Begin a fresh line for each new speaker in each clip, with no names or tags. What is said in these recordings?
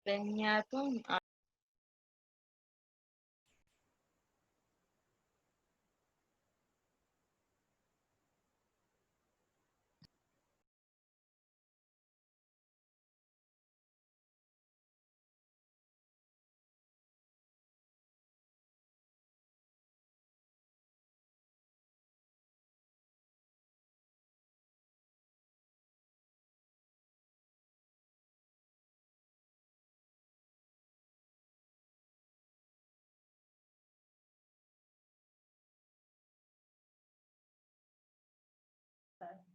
Peñatón.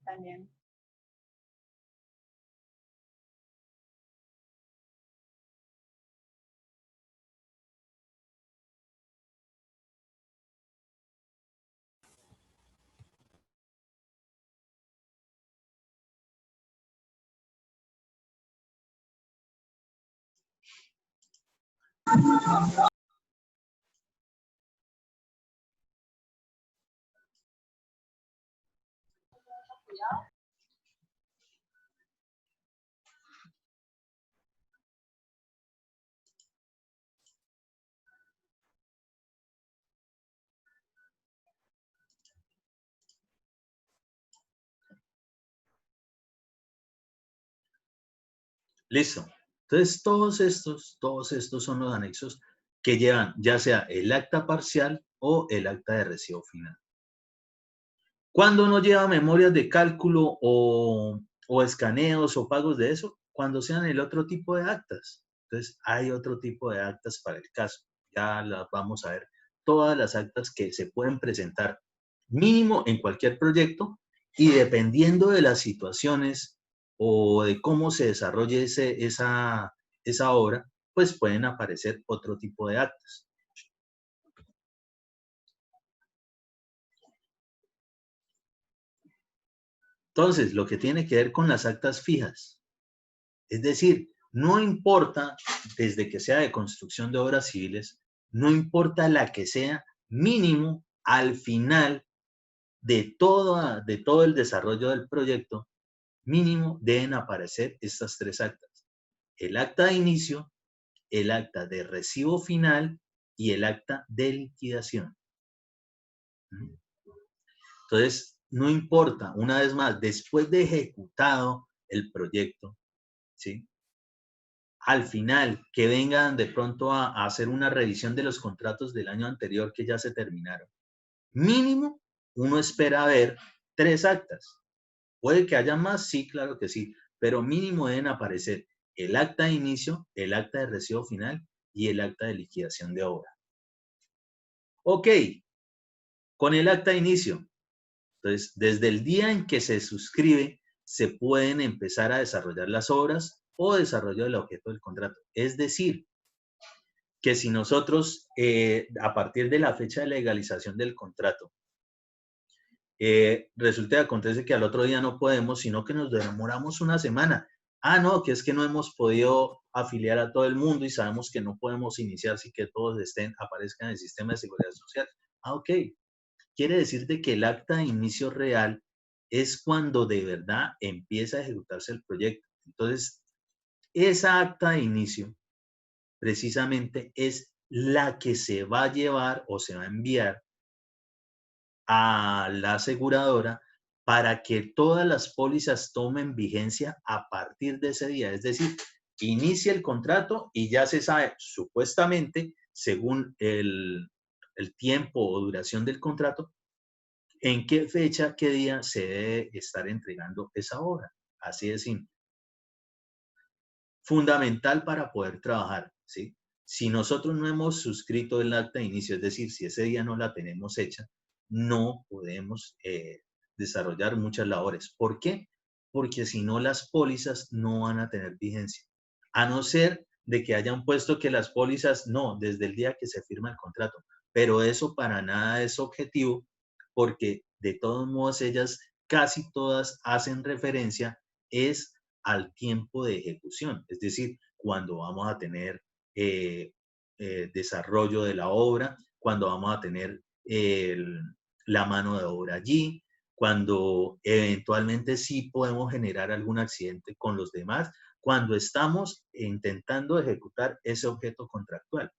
También.
Listo. Entonces, todos estos son los anexos que llevan ya sea el acta parcial o el acta de recibo final. ¿Cuándo no lleva memorias de cálculo o escaneos o pagos de eso? Cuando sean el otro tipo de actas. Entonces, hay otro tipo de actas para el caso. Ya las vamos a ver. Todas las actas que se pueden presentar mínimo en cualquier proyecto y dependiendo de las situaciones o de cómo se desarrolle esa obra, pues pueden aparecer otro tipo de actas. Entonces, lo que tiene que ver con las actas fijas, es decir, no importa desde que sea de construcción de obras civiles, no importa la que sea, mínimo al final de todo el desarrollo del proyecto, mínimo deben aparecer estas tres actas. El acta de inicio, el acta de recibo final y el acta de liquidación. Entonces, no importa, una vez más, después de ejecutado el proyecto, ¿sí? Al final, que vengan de pronto a hacer una revisión de los contratos del año anterior que ya se terminaron. Mínimo, uno espera ver 3 actas. ¿Puede que haya más? Sí, claro que sí, pero mínimo deben aparecer el acta de inicio, el acta de recibo final y el acta de liquidación de obra. Ok, con el acta de inicio. Entonces, desde el día en que se suscribe, se pueden empezar a desarrollar las obras o desarrollo del objeto del contrato. Es decir, que si nosotros, a partir de la fecha de legalización del contrato, resulta y acontece que al otro día no podemos, sino que nos demoramos una semana. Ah, no, que es que no hemos podido afiliar a todo el mundo y sabemos que no podemos iniciar sin que todos aparezcan en el sistema de seguridad social. Ah, ok. Quiere decir de que el acta de inicio real es cuando de verdad empieza a ejecutarse el proyecto. Entonces, esa acta de inicio precisamente es la que se va a llevar o se va a enviar a la aseguradora para que todas las pólizas tomen vigencia a partir de ese día. Es decir, inicia el contrato y ya se sabe, supuestamente, según el tiempo o duración del contrato, en qué fecha, qué día se debe estar entregando esa obra. Así de simple. Fundamental para poder trabajar, ¿sí? Si nosotros no hemos suscrito el acta de inicio, es decir, si ese día no la tenemos hecha, no podemos desarrollar muchas labores. ¿Por qué? Porque si no, las pólizas no van a tener vigencia. A no ser de que hayan puesto que las pólizas, no, desde el día que se firma el contrato. Pero eso para nada es objetivo, porque de todos modos ellas casi todas hacen referencia es al tiempo de ejecución, es decir, cuando vamos a tener desarrollo de la obra, cuando vamos a tener la mano de obra allí, cuando eventualmente sí podemos generar algún accidente con los demás, cuando estamos intentando ejecutar ese objeto contractual.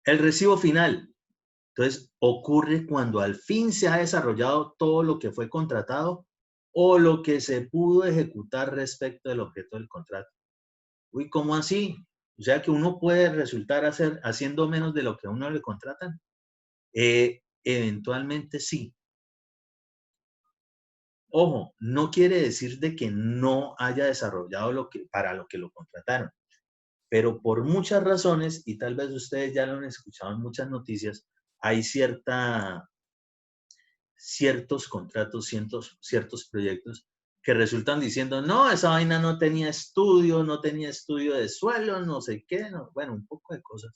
El recibo final, entonces, ocurre cuando al fin se ha desarrollado todo lo que fue contratado o lo que se pudo ejecutar respecto del objeto del contrato. Uy, ¿cómo así? O sea que uno puede resultar haciendo menos de lo que a uno le contratan. Eventualmente sí. Ojo, no quiere decir de que no haya desarrollado para lo que lo contrataron, pero por muchas razones, y tal vez ustedes ya lo han escuchado en muchas noticias, hay ciertos contratos, ciertos proyectos que resultan diciendo, no, esa vaina no tenía estudio de suelo, no sé qué, no, bueno, un poco de cosas.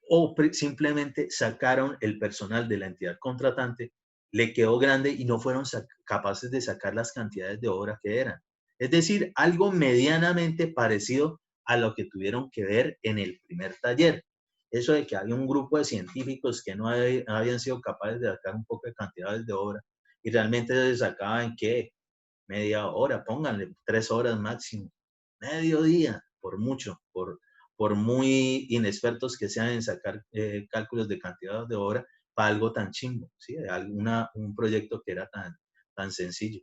O simplemente sacaron el personal de la entidad contratante, le quedó grande y no fueron capaces de sacar las cantidades de obra que eran. Es decir, algo medianamente parecido a lo que tuvieron que ver en el primer taller. Eso de que había un grupo de científicos que no habían sido capaces de sacar un poco de cantidades de obra y realmente se sacaban, ¿qué? Media hora, pónganle 3 horas máximo, medio día, por mucho, por muy inexpertos que sean en sacar cálculos de cantidad de obra para algo tan chimbo, ¿sí? Un proyecto que era tan sencillo.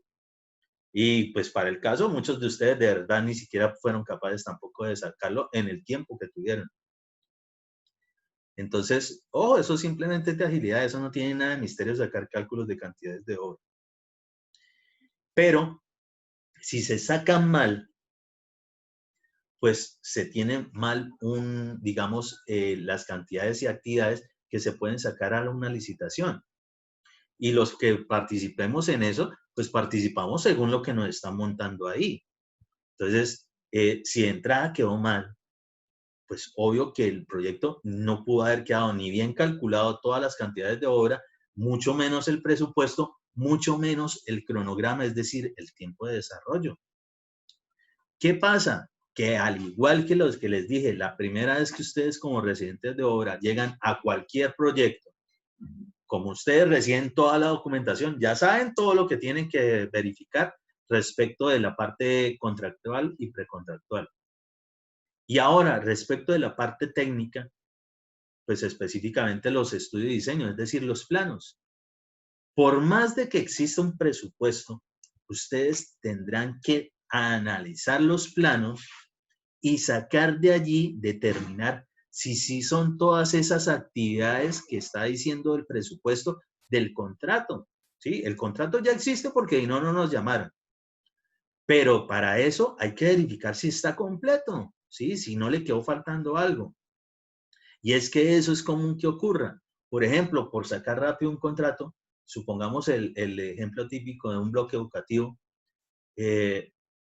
Y pues para el caso, muchos de ustedes de verdad ni siquiera fueron capaces tampoco de sacarlo en el tiempo que tuvieron. Entonces, eso simplemente es de agilidad, eso no tiene nada de misterio sacar cálculos de cantidades de obra. Pero si se sacan mal, pues se tiene mal digamos, las cantidades y actividades que se pueden sacar a una licitación. Y los que participemos en eso, pues participamos según lo que nos están montando ahí. Entonces, si de entrada quedó mal, pues obvio que el proyecto no pudo haber quedado ni bien calculado todas las cantidades de obra, mucho menos el presupuesto, mucho menos el cronograma, es decir, el tiempo de desarrollo. ¿Qué pasa? Que al igual que los que les dije, la primera vez que ustedes como residentes de obra llegan a cualquier proyecto, como ustedes reciben toda la documentación, ya saben todo lo que tienen que verificar respecto de la parte contractual y precontractual. Y ahora, respecto de la parte técnica, pues específicamente los estudios de diseño, es decir, los planos. Por más de que exista un presupuesto, ustedes tendrán que analizar los planos y sacar de allí, determinar si sí son todas esas actividades que está diciendo el presupuesto del contrato. ¿Sí? El contrato ya existe porque no nos llamaron. Pero para eso hay que verificar si está completo, ¿sí? Si no le quedó faltando algo. Y es que eso es común que ocurra. Por ejemplo, por sacar rápido un contrato, supongamos el ejemplo típico de un bloque educativo,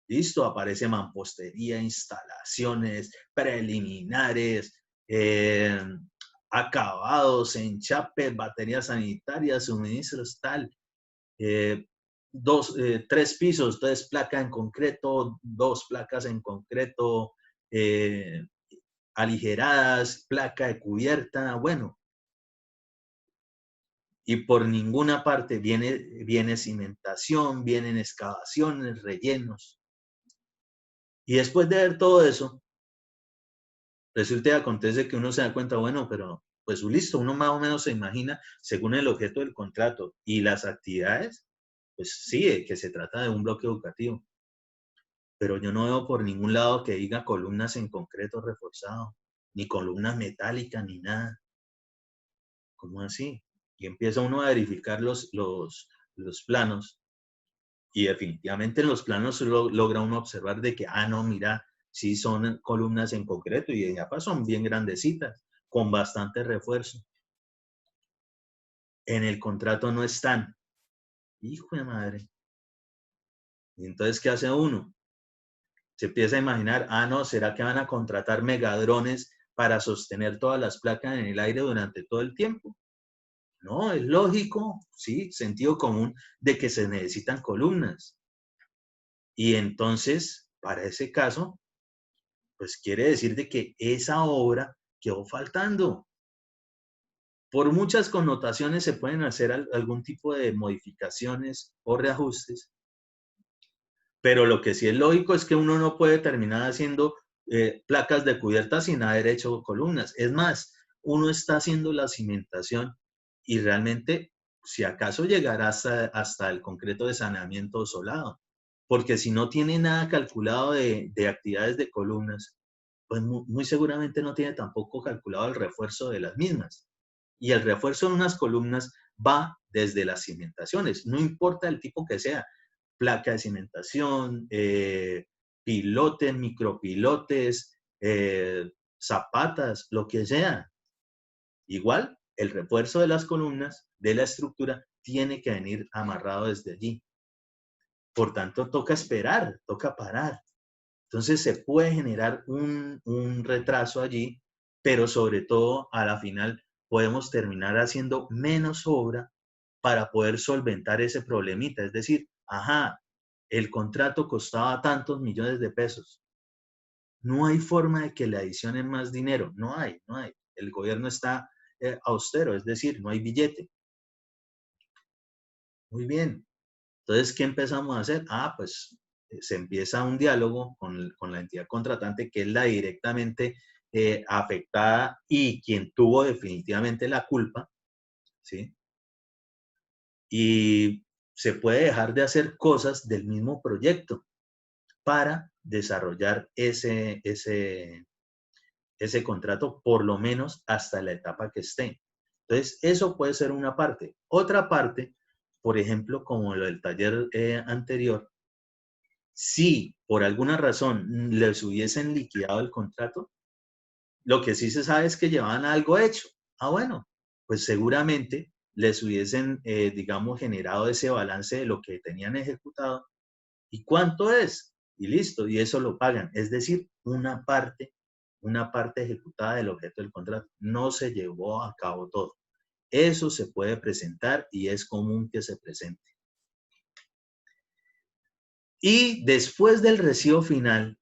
listo, aparece mampostería, instalaciones, preliminares, acabados, enchapes, baterías sanitarias, suministros, tal. 3 pisos, 3 placas en concreto, 2 placas en concreto, aligeradas, placa de cubierta, bueno. Y por ninguna parte viene cimentación, vienen excavaciones, rellenos. Y después de ver todo eso, resulta y acontece que uno se da cuenta, bueno, pero pues listo, uno más o menos se imagina, según el objeto del contrato y las actividades, pues sí, que se trata de un bloque educativo. Pero yo no veo por ningún lado que diga columnas en concreto reforzado, ni columnas metálicas, ni nada. ¿Cómo así? Y empieza uno a verificar los planos y definitivamente en los planos logra uno observar de que, no, mira, sí son columnas en concreto y en APA son bien grandecitas, con bastante refuerzo. En el contrato no están. Hijo de madre. Y entonces, ¿qué hace uno? Se empieza a imaginar, no, ¿será que van a contratar megadrones para sostener todas las placas en el aire durante todo el tiempo? No, es lógico, sí, sentido común de que se necesitan columnas. Y entonces, para ese caso, pues quiere decir de que esa obra quedó faltando. Por muchas connotaciones se pueden hacer algún tipo de modificaciones o reajustes, Pero lo que sí es lógico es que uno no puede terminar haciendo placas de cubierta sin haber hecho columnas. Es más, uno está haciendo la cimentación y realmente, si acaso llegará hasta el concreto de saneamiento solado, porque si no tiene nada calculado de actividades de columnas, pues muy seguramente no tiene tampoco calculado el refuerzo de las mismas. Y el refuerzo en unas columnas va desde las cimentaciones, no importa el tipo que sea, placa de cimentación, pilotes, micropilotes, zapatas, lo que sea. Igual, el refuerzo de las columnas, de la estructura, tiene que venir amarrado desde allí. Por tanto, toca esperar, toca parar. Entonces se puede generar un retraso allí, pero sobre todo a la final podemos terminar haciendo menos obra para poder solventar ese problemita. Es decir, ajá, el contrato costaba tantos millones de pesos. No hay forma de que le adicionen más dinero. No hay, no hay. El gobierno está austero, es decir, no hay billete. Muy bien. Entonces, ¿qué empezamos a hacer? Ah, pues se empieza un diálogo con la entidad contratante, que es la directamente afectada y quien tuvo definitivamente la culpa, ¿sí? Y se puede dejar de hacer cosas del mismo proyecto para desarrollar ese contrato, por lo menos hasta la etapa que esté. Entonces, eso puede ser una parte. Otra parte, por ejemplo, como lo del taller anterior, si por alguna razón les hubiesen liquidado el contrato, lo que sí se sabe es que llevaban algo hecho. Ah, bueno, pues seguramente les hubiesen, digamos, generado ese balance de lo que tenían ejecutado. ¿Y cuánto es? Y listo, y eso lo pagan. Es decir, una parte ejecutada del objeto del contrato. No se llevó a cabo todo. Eso se puede presentar y es común que se presente. Y después del recibo final,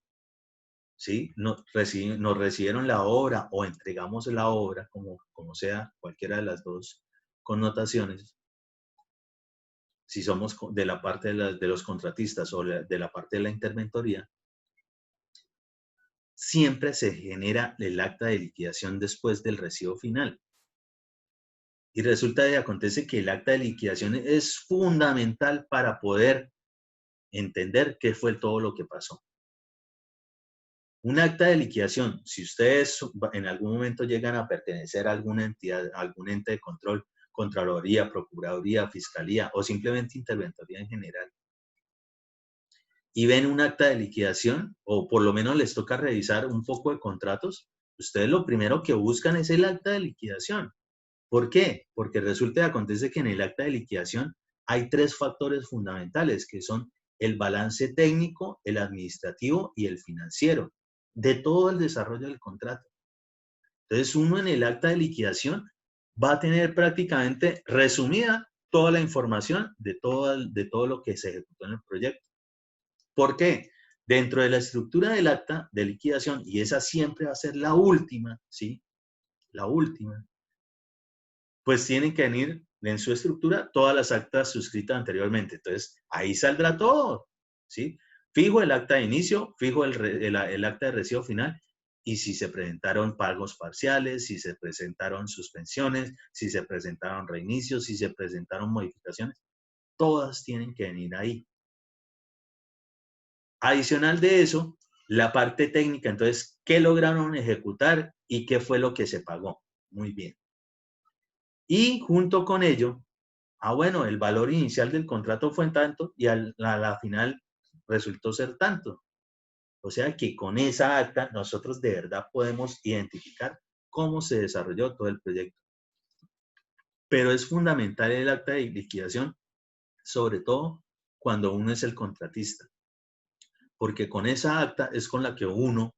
¿sí? Nos recibieron la obra o entregamos la obra, como sea, cualquiera de las dos connotaciones, si somos de la parte de los contratistas o de la parte de la interventoría, siempre se genera el acta de liquidación después del recibo final. Y resulta y acontece que el acta de liquidación es fundamental para poder entender qué fue todo lo que pasó. Un acta de liquidación, si ustedes en algún momento llegan a pertenecer a alguna entidad, a algún ente de control, Contraloría, Procuraduría, Fiscalía o simplemente Interventoría en general, y ven un acta de liquidación, o por lo menos les toca revisar un poco de contratos, ustedes lo primero que buscan es el acta de liquidación. ¿Por qué? Porque resulta y acontece que en el acta de liquidación hay tres factores fundamentales, que son el balance técnico, el administrativo y el financiero, de todo el desarrollo del contrato. Entonces, uno en el acta de liquidación va a tener prácticamente resumida toda la información de todo lo que se ejecutó en el proyecto. ¿Por qué? Dentro de la estructura del acta de liquidación, y esa siempre va a ser la última, ¿sí? La última, pues tienen que venir en su estructura todas las actas suscritas anteriormente. Entonces, ahí saldrá todo, ¿sí? Fijo el acta de inicio, fijo el acta de recibo final, y si se presentaron pagos parciales, si se presentaron suspensiones, si se presentaron reinicios, si se presentaron modificaciones, todas tienen que venir ahí. Adicional de eso, la parte técnica, entonces, ¿qué lograron ejecutar y qué fue lo que se pagó? Muy bien. Y junto con ello, bueno, el valor inicial del contrato fue en tanto y a la final resultó ser tanto. O sea que con esa acta nosotros de verdad podemos identificar cómo se desarrolló todo el proyecto. Pero es fundamental el acta de liquidación, sobre todo cuando uno es el contratista, porque con esa acta es con la que uno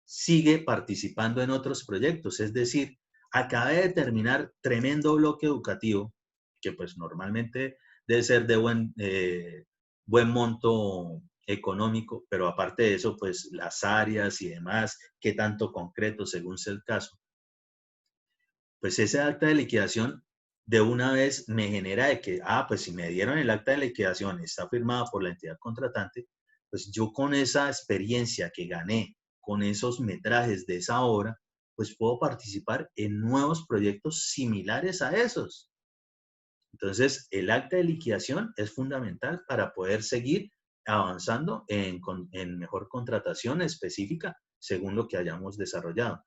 sigue participando en otros proyectos. Es decir, acabé de terminar tremendo bloque educativo, que pues normalmente debe ser de buen monto económico, pero aparte de eso, pues las áreas y demás, qué tanto concreto según sea el caso. Pues ese acta de liquidación de una vez me genera de que, pues si me dieron el acta de liquidación, está firmada por la entidad contratante, pues yo con esa experiencia que gané, con esos metrajes de esa obra, pues puedo participar en nuevos proyectos similares a esos. Entonces, el acta de liquidación es fundamental para poder seguir avanzando en mejor contratación específica según lo que hayamos desarrollado.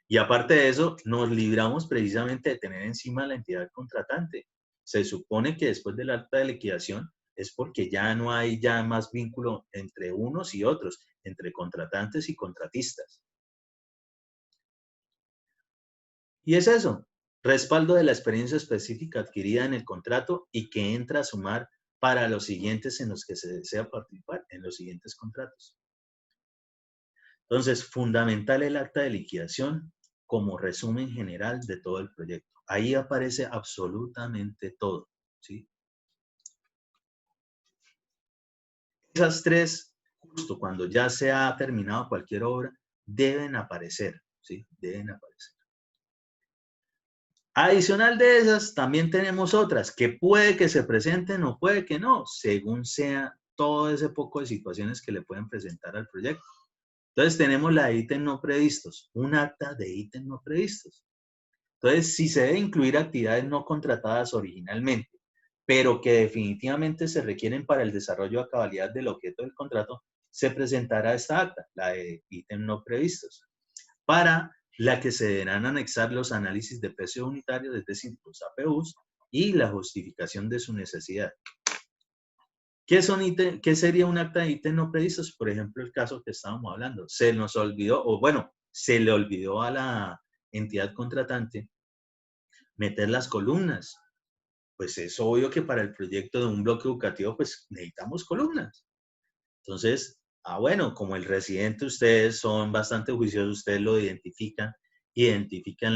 Y aparte de eso, nos libramos precisamente de tener encima la entidad contratante. Se supone que después del acta de liquidación es porque ya no hay ya más vínculo entre unos y otros, entre contratantes y contratistas. Y es eso, respaldo de la experiencia específica adquirida en el contrato y que entra a sumar para los siguientes en los que se desea participar, en los siguientes contratos. Entonces, fundamental el acta de liquidación como resumen general de todo el proyecto. Ahí aparece absolutamente todo, ¿sí? Esas tres, justo cuando ya se ha terminado cualquier obra, deben aparecer, ¿sí? Deben aparecer. Adicional de esas, también tenemos otras que puede que se presenten o puede que no, según sea todo ese poco de situaciones que le pueden presentar al proyecto. Entonces tenemos la de ítems no previstos, un acta de ítems no previstos. Entonces, si se debe incluir actividades no contratadas originalmente, pero que definitivamente se requieren para el desarrollo a cabalidad del objeto del contrato, se presentará esta acta, la de ítems no previstos, para la que se deberán anexar los análisis de precio unitario, es decir, los APUs, y la justificación de su necesidad. ¿Qué sería un acta de ítems no previstos? Por ejemplo, el caso que estábamos hablando. Se nos olvidó, o bueno, se le olvidó a la entidad contratante meter las columnas. Pues es obvio que para el proyecto de un bloque educativo, pues necesitamos columnas. Entonces, bueno, como el residente, ustedes son bastante juiciosos, ustedes lo identifican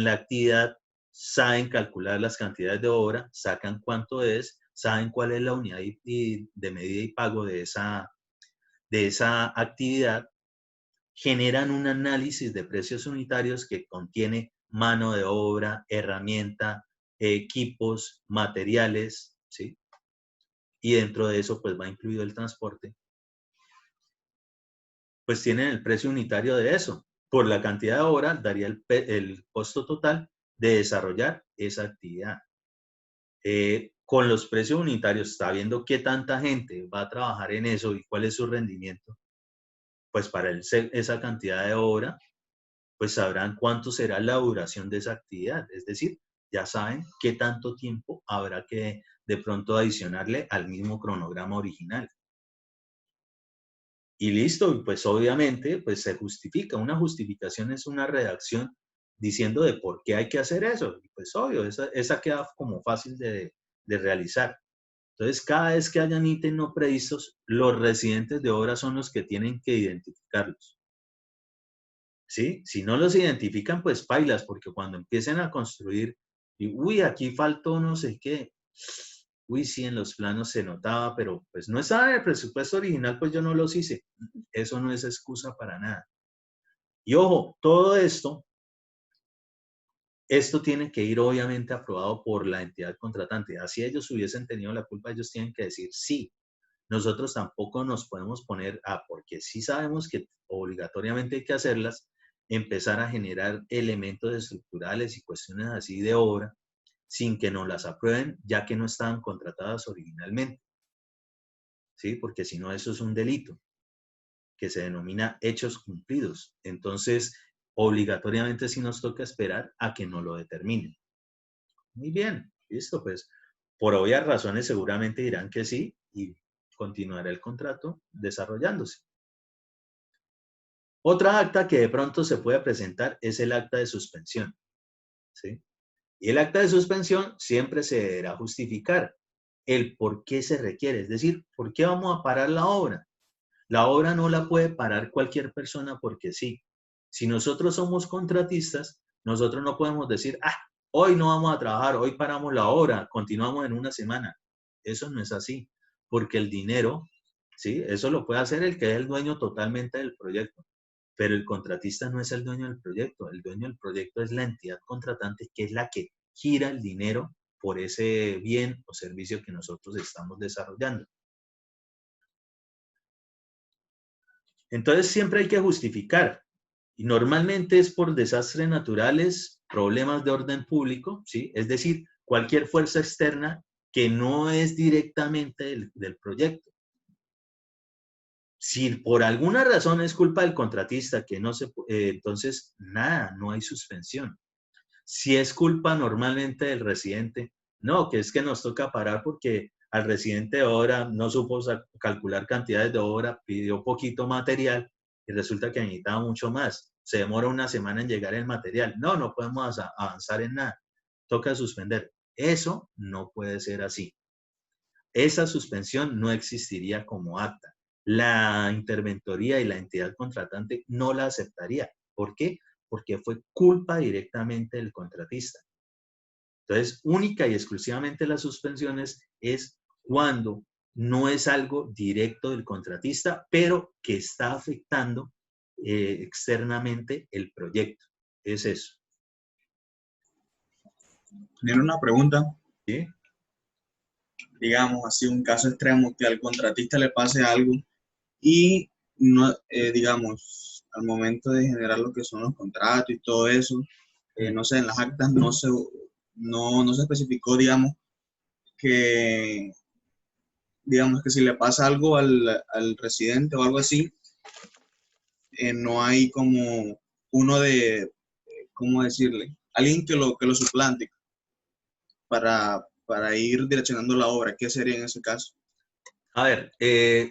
la actividad, saben calcular las cantidades de obra, sacan cuánto es, saben cuál es la unidad de medida y pago de esa actividad, generan un análisis de precios unitarios que contiene mano de obra, herramienta, equipos, materiales, ¿sí? Y dentro de eso, pues va incluido el transporte. Pues tienen el precio unitario de eso. Por la cantidad de horas daría el costo total de desarrollar esa actividad. Con los precios unitarios, sabiendo qué tanta gente va a trabajar en eso y cuál es su rendimiento, pues para esa cantidad de hora, pues sabrán cuánto será la duración de esa actividad. Es decir, ya saben qué tanto tiempo habrá que de pronto adicionarle al mismo cronograma original. Y listo, pues obviamente pues se justifica. Una justificación es una redacción diciendo de por qué hay que hacer eso. Y pues obvio, esa queda como fácil de realizar. Entonces, cada vez que hayan ítems no previstos, los residentes de obra son los que tienen que identificarlos. ¿Sí? Si no los identifican, pues pailas, porque cuando empiecen a construir, y, uy, aquí faltó no sé qué, uy, sí, en los planos se notaba, pero pues no estaba en el presupuesto original, pues yo no los hice. Eso no es excusa para nada. Y ojo, todo esto tiene que ir obviamente aprobado por la entidad contratante. Así ellos hubiesen tenido la culpa, ellos tienen que decir sí. Nosotros tampoco nos podemos poner porque sí sabemos que obligatoriamente hay que hacerlas, empezar a generar elementos estructurales y cuestiones así de obra sin que nos las aprueben, ya que no estaban contratadas originalmente. ¿Sí? Porque si no, eso es un delito que se denomina hechos cumplidos. Entonces, obligatoriamente sí nos toca esperar a que nos lo determinen. Muy bien, listo, pues por obvias razones seguramente dirán que sí y continuará el contrato desarrollándose. Otra acta que de pronto se puede presentar es el acta de suspensión, ¿sí? Y el acta de suspensión siempre se deberá justificar el por qué se requiere, es decir, ¿por qué vamos a parar la obra? La obra no la puede parar cualquier persona porque sí. Si nosotros somos contratistas, nosotros no podemos decir, hoy no vamos a trabajar, hoy paramos la obra, continuamos en una semana. Eso no es así, porque el dinero, ¿sí? Eso lo puede hacer el que es el dueño totalmente del proyecto, pero el contratista no es el dueño del proyecto es la entidad contratante que es la que gira el dinero por ese bien o servicio que nosotros estamos desarrollando. Entonces siempre hay que justificar. Y normalmente es por desastres naturales, problemas de orden público, ¿sí? Es decir, cualquier fuerza externa que no es directamente del proyecto. Si por alguna razón es culpa del contratista, que no se, entonces nada, no hay suspensión. Si es culpa normalmente del residente, no, que es que nos toca parar porque al residente de obra no supo calcular cantidades de obra, pidió poquito material y resulta que necesitaba mucho más. Se demora una semana en llegar el material. No, no podemos avanzar en nada. Toca suspender. Eso no puede ser así. Esa suspensión no existiría como acta. La interventoría y la entidad contratante no la aceptaría. ¿Por qué? Porque fue culpa directamente del contratista. Entonces, única y exclusivamente las suspensiones es cuando no es algo directo del contratista, pero que está afectando externamente el proyecto. Es eso.
Tiene una pregunta,
¿Sí?
digamos así, un caso extremo que al contratista le pase algo y, no, digamos, al momento de generar lo que son los contratos y todo eso, no sé, en las actas no se especificó, que, digamos que si le pasa algo al residente o algo así, no hay como uno de, ¿cómo decirle? Alguien que lo suplante para ir direccionando la obra. ¿Qué sería en ese caso?
A ver,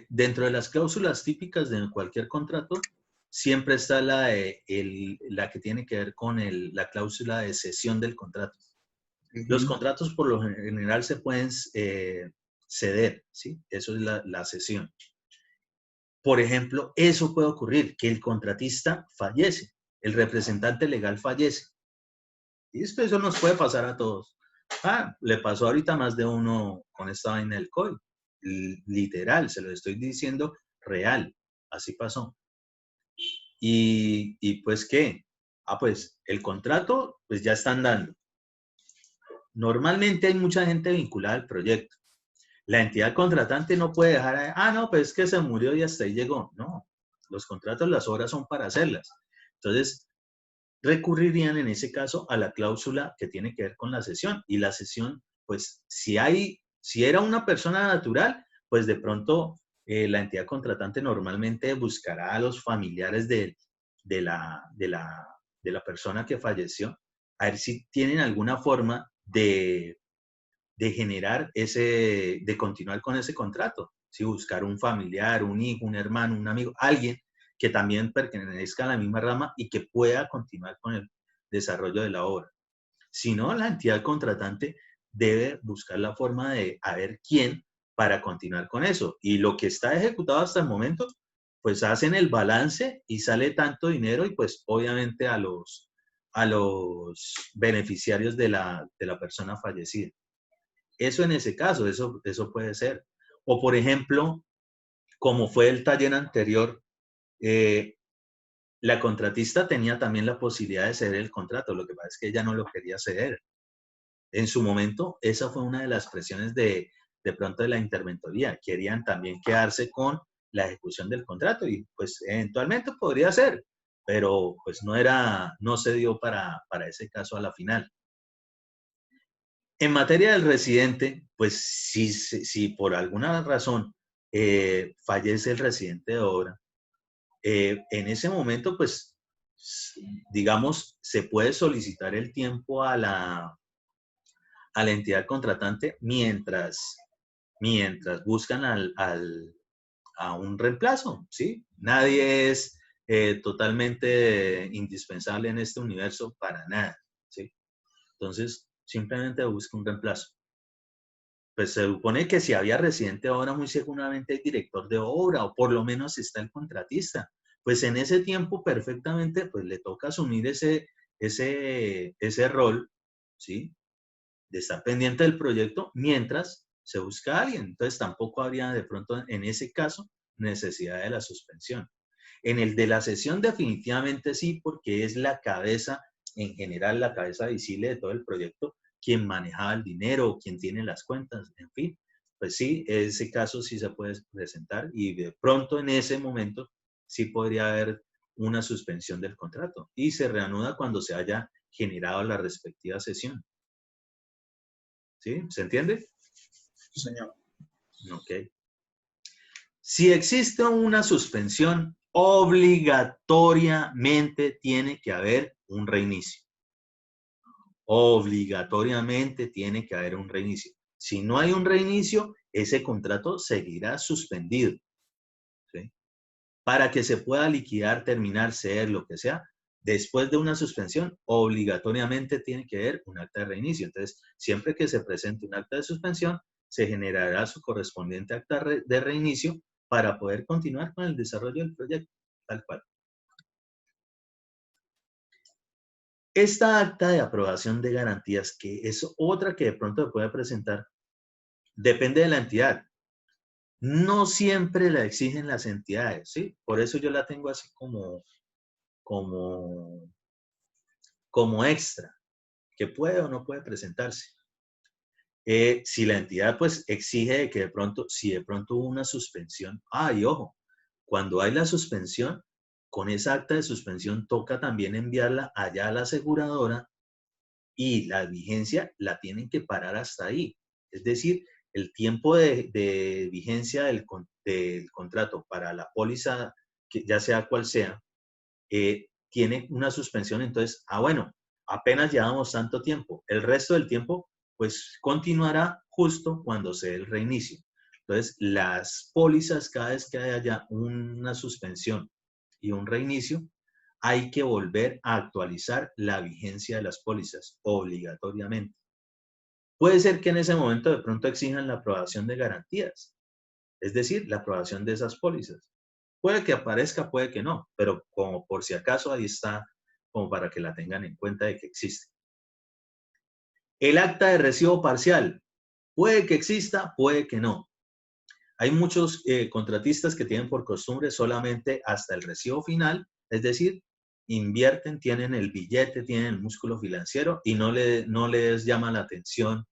dentro de las cláusulas típicas de cualquier contrato, siempre está la que tiene que ver con la cláusula de cesión del contrato. Los contratos por lo general se pueden ceder, ¿sí? Eso es la cesión. Por ejemplo, eso puede ocurrir, que el contratista fallece, el representante legal fallece. Y eso nos puede pasar a todos. Le pasó ahorita más de uno con esta vaina del COVID. Literal, se lo estoy diciendo real. Así pasó. Y pues, ¿qué? Pues el contrato, pues ya están dando. Normalmente hay mucha gente vinculada al proyecto. La entidad contratante no puede dejar, no, pues es que se murió y hasta ahí llegó. No, los contratos, las obras son para hacerlas. Entonces, recurrirían en ese caso a la cláusula que tiene que ver con la cesión. Y la cesión, pues, si era una persona natural, pues de pronto la entidad contratante normalmente buscará a los familiares de la persona que falleció, a ver si tienen alguna forma de generar de continuar con ese contrato. Si buscar un familiar, un hijo, un hermano, un amigo, alguien que también pertenezca a la misma rama y que pueda continuar con el desarrollo de la obra. Si no, la entidad contratante debe buscar la forma de a ver quién para continuar con eso. Y lo que está ejecutado hasta el momento, pues hacen el balance y sale tanto dinero y pues obviamente a los beneficiarios de la persona fallecida. Eso en ese caso, eso puede ser. O por ejemplo, como fue el taller anterior, la contratista tenía también la posibilidad de ceder el contrato, lo que pasa es que ella no lo quería ceder. En su momento, esa fue una de las presiones de pronto de la interventoría. Querían también quedarse con la ejecución del contrato y pues eventualmente podría ser, pero pues no se dio para ese caso a la final. En materia del residente, pues si por alguna razón fallece el residente de obra, en ese momento, pues, digamos, se puede solicitar el tiempo a la entidad contratante mientras buscan a un reemplazo, ¿sí? Nadie es totalmente indispensable en este universo para nada, ¿sí? Entonces, simplemente busca un reemplazo. Pues se supone que si había residente de obra, muy seguramente hay director de obra, o por lo menos está el contratista. Pues en ese tiempo perfectamente, pues le toca asumir ese rol, ¿sí? De estar pendiente del proyecto mientras se busca a alguien. Entonces tampoco habría de pronto en ese caso necesidad de la suspensión. En el de la sesión definitivamente sí, porque es la cabeza, en general la cabeza visible de todo el proyecto, quien manejaba el dinero, quien tiene las cuentas, en fin. Pues sí, ese caso sí se puede presentar y de pronto en ese momento sí podría haber una suspensión del contrato y se reanuda cuando se haya generado la respectiva sesión. ¿Sí? ¿Se entiende?
Sí, señor.
Ok. Si existe una suspensión, obligatoriamente tiene que haber un reinicio. Obligatoriamente tiene que haber un reinicio. Si no hay un reinicio, ese contrato seguirá suspendido. ¿Sí? Para que se pueda liquidar, terminar, ceder, lo que sea, después de una suspensión, obligatoriamente tiene que haber un acta de reinicio. Entonces, siempre que se presente un acta de suspensión, se generará su correspondiente acta de reinicio para poder continuar con el desarrollo del proyecto, tal cual. Esta acta de aprobación de garantías, que es otra que de pronto se puede presentar, depende de la entidad. No siempre la exigen las entidades, ¿sí? Por eso yo la tengo así como extra, que puede o no puede presentarse. Si la entidad pues exige que de pronto, si de pronto hubo una suspensión, y ojo, cuando hay la suspensión, con esa acta de suspensión toca también enviarla allá a la aseguradora y la vigencia la tienen que parar hasta ahí. Es decir, el tiempo de vigencia del contrato para la póliza, que ya sea cual sea, tiene una suspensión. Entonces, bueno, apenas llevamos tanto tiempo. El resto del tiempo, pues, continuará justo cuando se dé el reinicio. Entonces, las pólizas, cada vez que haya una suspensión y un reinicio, hay que volver a actualizar la vigencia de las pólizas obligatoriamente. Puede ser que en ese momento de pronto exijan la aprobación de garantías, es decir, la aprobación de esas pólizas. Puede que aparezca, puede que no, pero como por si acaso ahí está, como para que la tengan en cuenta de que existe. El acta de recibo parcial, puede que exista, puede que no. Hay muchos contratistas que tienen por costumbre solamente hasta el recibo final, es decir, invierten, tienen el billete, tienen el músculo financiero y no les llama la atención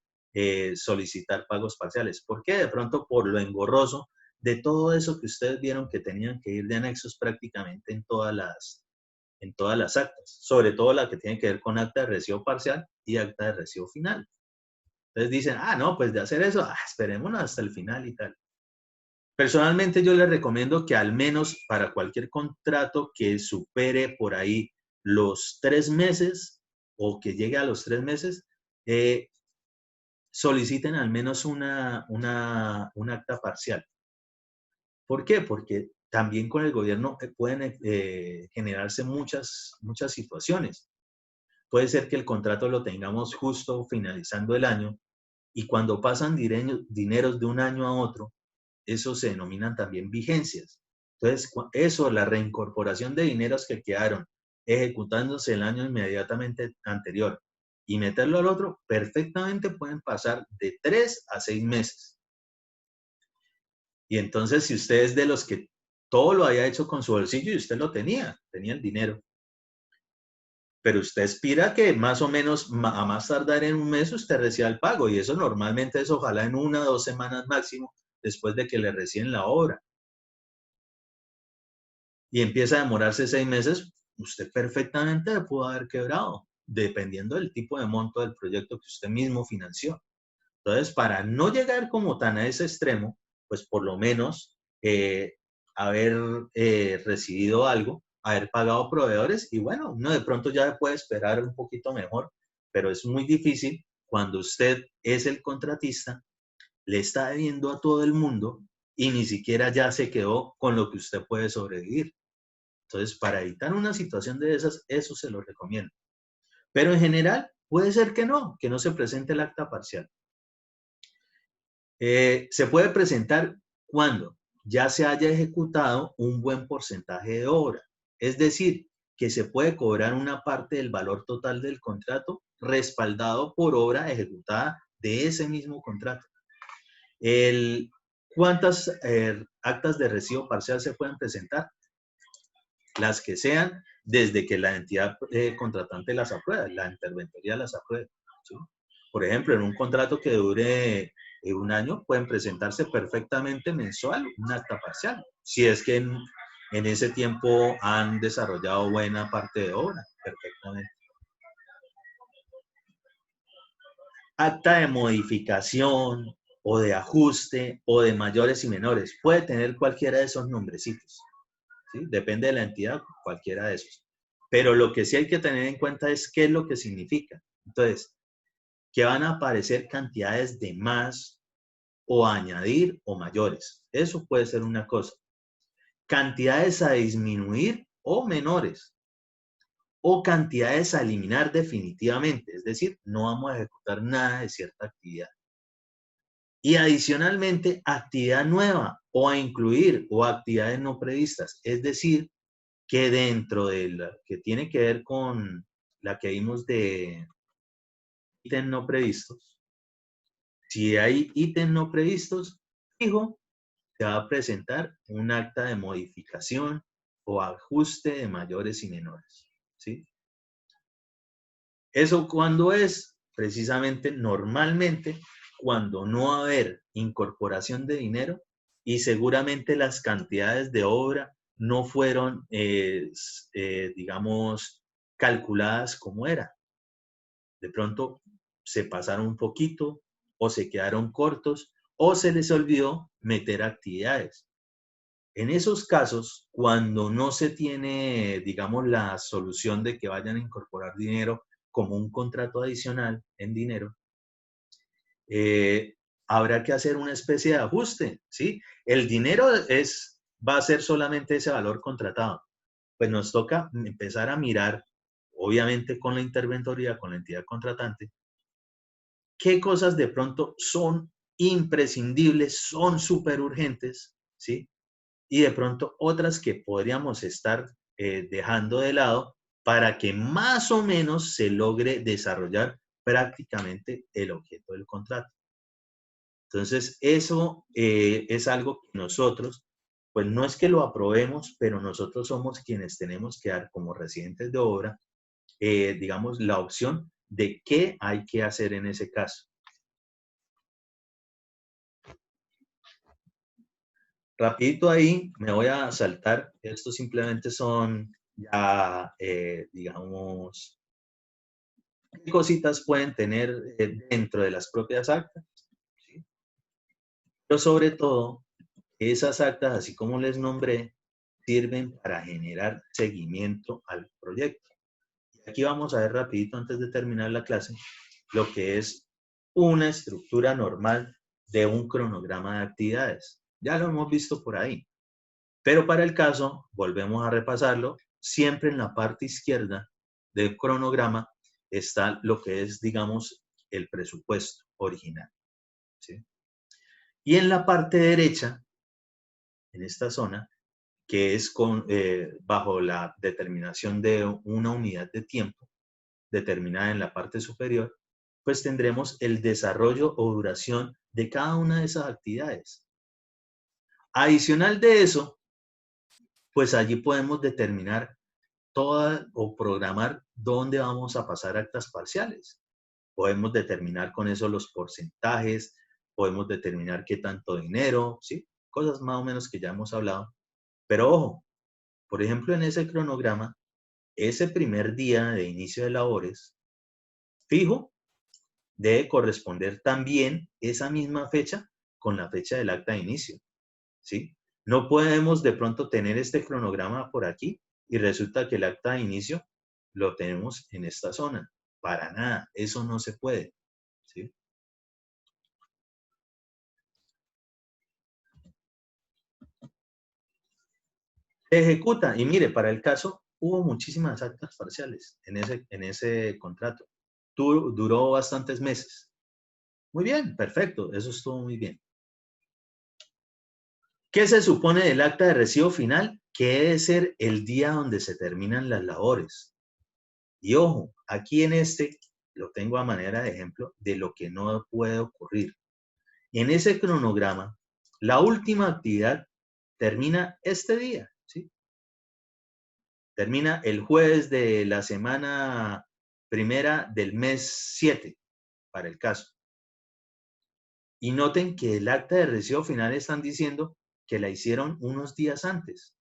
solicitar pagos parciales. ¿Por qué? De pronto por lo engorroso de todo eso que ustedes vieron que tenían que ir de anexos prácticamente en todas las actas, sobre todo la que tiene que ver con acta de recibo parcial y acta de recibo final. Entonces dicen, no, pues de hacer eso, esperémonos hasta el final y tal. Personalmente yo les recomiendo que al menos para cualquier contrato que supere por ahí los 3 meses o que llegue a los 3 meses, soliciten al menos un acta parcial. ¿Por qué? Porque también con el gobierno pueden generarse muchas situaciones. Puede ser que el contrato lo tengamos justo finalizando el año y cuando pasan dineros de un año a otro, eso se denominan también vigencias. Entonces, eso, la reincorporación de dineros que quedaron ejecutándose el año inmediatamente anterior y meterlo al otro, perfectamente pueden pasar de 3 a 6 meses. Y entonces, si usted es de los que todo lo había hecho con su bolsillo y usted lo tenía el dinero, pero usted aspira que más o menos a más tardar en un mes usted reciba el pago y eso normalmente es ojalá en 1 o 2 semanas máximo después de que le reciben la obra. Y empieza a demorarse 6 meses, usted perfectamente pudo haber quebrado, dependiendo del tipo de monto del proyecto que usted mismo financió. Entonces, para no llegar como tan a ese extremo, pues por lo menos haber recibido algo, haber pagado proveedores y bueno, uno de pronto ya puede esperar un poquito mejor, pero es muy difícil cuando usted es el contratista, le está debiendo a todo el mundo y ni siquiera ya se quedó con lo que usted puede sobrevivir. Entonces, para evitar una situación de esas, eso se lo recomiendo. Pero en general, puede ser que no se presente el acta parcial. Se puede presentar cuando ya se haya ejecutado un buen porcentaje de obra. Es decir, que se puede cobrar una parte del valor total del contrato respaldado por obra ejecutada de ese mismo contrato. ¿Cuántas actas de recibo parcial se pueden presentar? Las que sean, desde que la entidad contratante las aprueba, la interventoría las aprueba. ¿Sí? Por ejemplo, en un contrato que dure un año, pueden presentarse perfectamente mensual un acta parcial, si es que en ese tiempo han desarrollado buena parte de obra, perfectamente. Acta de modificación o de ajuste o de mayores y menores. Puede tener cualquiera de esos nombrecitos, ¿sí? Depende de la entidad, cualquiera de esos. Pero lo que sí hay que tener en cuenta es qué es lo que significa. Entonces, que van a aparecer cantidades de más o añadir o mayores. Eso puede ser una cosa. Cantidades a disminuir o menores. O cantidades a eliminar definitivamente. Es decir, no vamos a ejecutar nada de cierta actividad. Y adicionalmente, actividad nueva o a incluir o actividades no previstas. Es decir, que dentro de la que tiene que ver con la que vimos de ítems no previstos, si hay ítems no previstos, fijo, se va a presentar un acta de modificación o ajuste de mayores y menores, ¿sí? ¿Eso cuándo es? Precisamente, normalmente, cuando no va a haber incorporación de dinero y seguramente las cantidades de obra no fueron, digamos, calculadas como era. De pronto se pasaron un poquito o se quedaron cortos o se les olvidó meter actividades. En esos casos, cuando no se tiene, digamos, la solución de que vayan a incorporar dinero como un contrato adicional en dinero, habrá que hacer una especie de ajuste, ¿sí? El dinero va a ser solamente ese valor contratado. Pues nos toca empezar a mirar, obviamente con la interventoría, con la entidad contratante, qué cosas de pronto son imprescindibles, son súper urgentes, ¿sí? Y de pronto otras que podríamos estar dejando de lado para que más o menos se logre desarrollar prácticamente el objeto del contrato. Entonces, eso es algo que nosotros, pues no es que lo aprobemos, pero nosotros somos quienes tenemos que dar como residentes de obra, digamos, la opción de qué hay que hacer en ese caso. Rapidito ahí me voy a saltar. Estos simplemente son ya, digamos, qué cositas pueden tener dentro de las propias actas, ¿sí? Pero sobre todo, esas actas, así como les nombré, sirven para generar seguimiento al proyecto. Y aquí vamos a ver rapidito, antes de terminar la clase, lo que es una estructura normal de un cronograma de actividades. Ya lo hemos visto por ahí. Pero para el caso, volvemos a repasarlo, siempre en la parte izquierda del cronograma está lo que es, digamos, el presupuesto original, ¿sí? Y en la parte derecha, en esta zona, que es bajo la determinación de una unidad de tiempo determinada en la parte superior, pues tendremos el desarrollo o duración de cada una de esas actividades. Adicional de eso, pues allí podemos determinar o programar dónde vamos a pasar actas parciales. Podemos determinar con eso los porcentajes, podemos determinar qué tanto dinero, ¿sí? Cosas más o menos que ya hemos hablado. Pero ojo, por ejemplo, en ese cronograma, ese primer día de inicio de labores, fijo, debe corresponder también esa misma fecha con la fecha del acta de inicio, ¿sí? No podemos de pronto tener este cronograma por aquí y resulta que el acta de inicio lo tenemos en esta zona. Para nada, eso no se puede, ¿sí? Se ejecuta, y mire, para el caso hubo muchísimas actas parciales en ese contrato. Duró bastantes meses. Muy bien, perfecto, eso estuvo muy bien. ¿Qué se supone del acta de recibo final? Que debe ser el día donde se terminan las labores. Y ojo, aquí en este lo tengo a manera de ejemplo de lo que no puede ocurrir. En ese cronograma, la última actividad termina este día, ¿sí? Termina el jueves de la semana primera del mes 7. para el caso. Y noten que el acta de recibo final están diciendo que la hicieron unos días antes,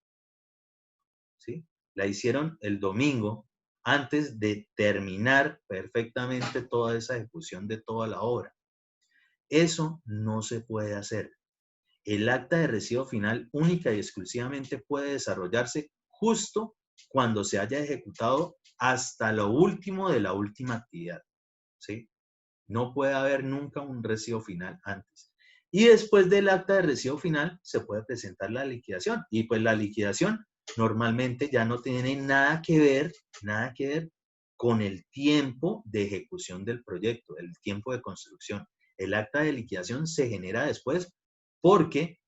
¿sí? La hicieron el domingo antes de terminar perfectamente toda esa ejecución de toda la obra. Eso no se puede hacer. El acta de recibo final única y exclusivamente puede desarrollarse justo cuando se haya ejecutado hasta lo último de la última actividad, ¿sí? No puede haber nunca un recibo final antes. Y después del acta de recibo final se puede presentar la liquidación. Y pues la liquidación normalmente ya no tiene nada que ver con el tiempo de ejecución del proyecto, el tiempo de construcción. El acta de liquidación se genera después porque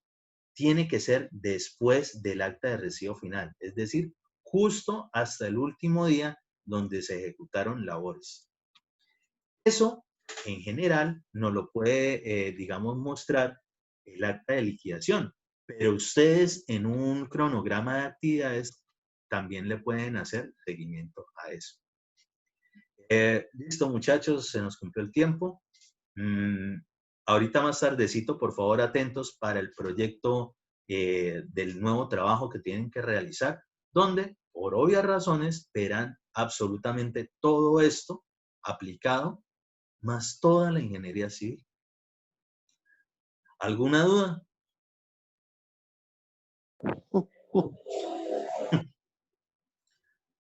tiene que ser después del acta de recibo final, es decir, justo hasta el último día donde se ejecutaron labores. Eso, en general, nos lo puede, digamos, mostrar el acta de liquidación, pero ustedes en un cronograma de actividades también le pueden hacer seguimiento a eso. Listo, muchachos, se nos cumplió el tiempo. Ahorita más tardecito, por favor, atentos para el proyecto del nuevo trabajo que tienen que realizar, donde, por obvias razones, verán absolutamente todo esto aplicado, más toda la ingeniería civil. ¿Alguna duda?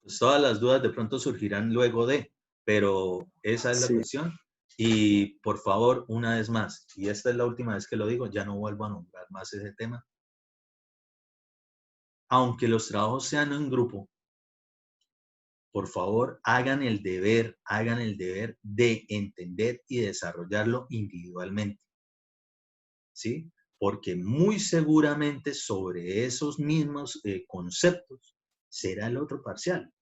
Pues todas las dudas de pronto surgirán luego de, pero esa es la cuestión. Y por favor, una vez más, y esta es la última vez que lo digo, ya no vuelvo a nombrar más ese tema. Aunque los trabajos sean en grupo, por favor, hagan el deber de entender y desarrollarlo individualmente, ¿sí? Porque muy seguramente sobre esos mismos conceptos será el otro parcial.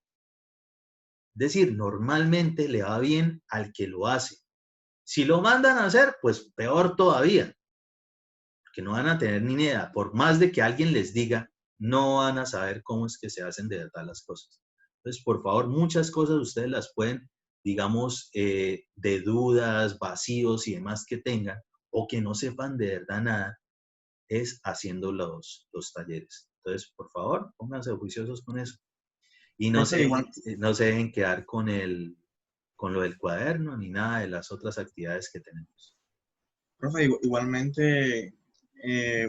Es decir, normalmente le va bien al que lo hace. Si lo mandan a hacer, pues peor todavía, porque no van a tener ni idea. Por más de que alguien les diga, no van a saber cómo es que se hacen de verdad las cosas. Entonces, por favor, muchas cosas ustedes las pueden, digamos, de dudas, vacíos y demás que tengan, o que no sepan de verdad nada, es haciendo los talleres. Entonces, por favor, pónganse juiciosos con eso. Y no
Profe,
no se dejen quedar con lo del cuaderno ni nada de las otras actividades que tenemos.
profe, igualmente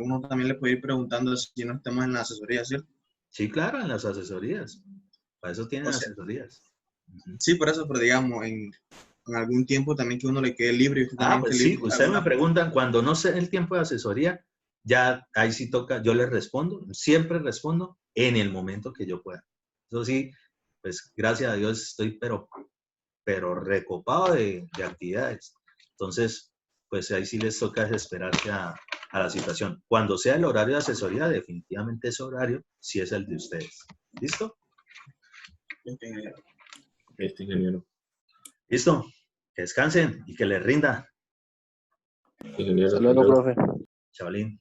uno también le puede ir preguntando si no estamos en la asesoría, ¿cierto?
Sí, claro, en las asesorías. Para eso tienen
O sea,
asesorías.
sí, por eso, pero digamos, en algún tiempo también que uno le quede libre y usted
Ah,
también esté
pues sí,
libre.
ustedes me preguntan, cuando no sé el tiempo de asesoría, ya ahí sí toca, yo les respondo, siempre respondo en el momento que yo pueda. Eso sí, pues gracias a Dios estoy pero recopado de actividades. Entonces, pues ahí sí les toca esperarse a la situación. Cuando sea el horario de asesoría, definitivamente ese horario sí es el de ustedes. ¿Listo?
Ingeniero.
¿Listo? Que descansen y que les rinda.
Ingeniero,
Hasta luego, profe.
Chavalín.